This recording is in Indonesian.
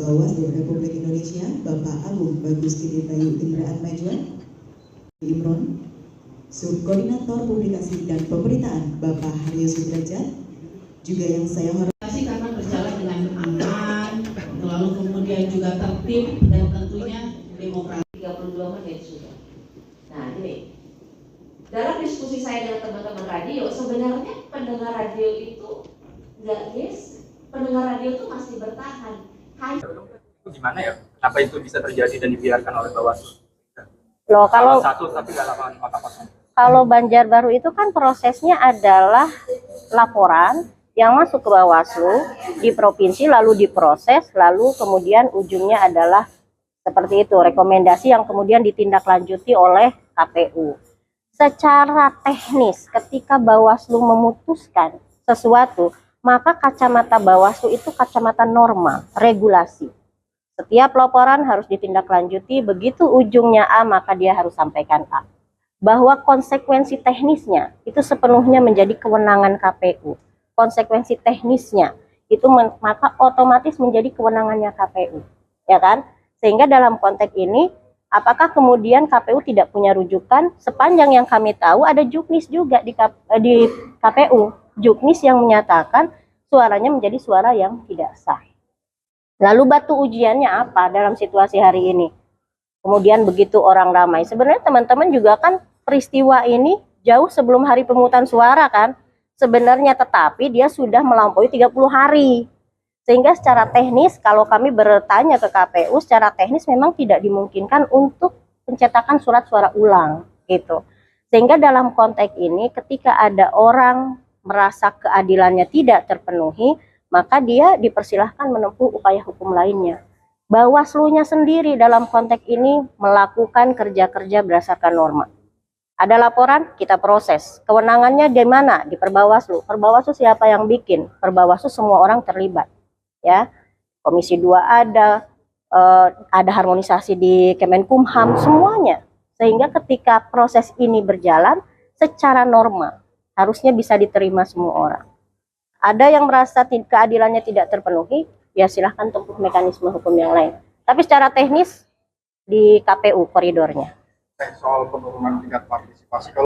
Bawaslu Republik Indonesia, Bapak Agung Bagus Tiditayu Indra Atmajuan, Imron, Subkoordinator Publikasi dan Pemberitaan Bapak Haryo Sudrajat, juga yang saya hormati karena berjalan dengan aman, lalu kemudian juga tertib dan tentunya demokrasi. 32 menit sudah. Nah ini, dalam diskusi saya dengan teman-teman radio, sebenarnya pendengar radio itu nggak pendengar radio itu masih bertahan. Itu gimana ya? Kenapa itu bisa terjadi dan dibiarkan oleh Bawaslu? Loh, kalau satu tapi nggak lapangan mata kosong. Kalau Banjarbaru itu kan prosesnya adalah laporan yang masuk ke Bawaslu di provinsi, lalu diproses, lalu kemudian ujungnya adalah seperti itu, rekomendasi yang kemudian ditindaklanjuti oleh KPU. Secara teknis, ketika Bawaslu memutuskan sesuatu, maka kacamata Bawaslu itu kacamata norma, regulasi. Setiap laporan harus ditindaklanjuti, begitu ujungnya A, maka dia harus sampaikan A. Bahwa konsekuensi teknisnya itu sepenuhnya menjadi kewenangan KPU. Konsekuensi teknisnya itu maka otomatis menjadi kewenangannya KPU, ya kan? Sehingga dalam konteks ini, apakah kemudian KPU tidak punya rujukan? Sepanjang yang kami tahu ada juknis juga di KPU, juknis yang menyatakan suaranya menjadi suara yang tidak sah. Lalu batu ujiannya apa dalam situasi hari ini? Kemudian begitu orang ramai. Sebenarnya teman-teman juga kan peristiwa ini jauh sebelum hari pemungutan suara kan? Sebenarnya, tetapi dia sudah melampaui 30 hari. Sehingga secara teknis, kalau kami bertanya ke KPU, secara teknis memang tidak dimungkinkan untuk pencetakan surat suara ulang gitu. Sehingga dalam konteks ini ketika ada orang merasa keadilannya tidak terpenuhi, maka dia dipersilahkan menempuh upaya hukum lainnya. Bawaslu-nya sendiri dalam konteks ini melakukan kerja-kerja berdasarkan norma. Ada laporan, kita proses. Kewenangannya di mana? Di Perbawaslu. Perbawaslu siapa yang bikin? Perbawaslu semua orang terlibat. Ya, Komisi 2 ada harmonisasi di Kemenkumham, semuanya. Sehingga ketika proses ini berjalan secara norma, harusnya bisa diterima semua orang. Ada yang merasa keadilannya tidak terpenuhi, ya silahkan tempuh mekanisme hukum yang lain. Tapi secara teknis di KPU koridornya. Soal penurunan tingkat partisipasi.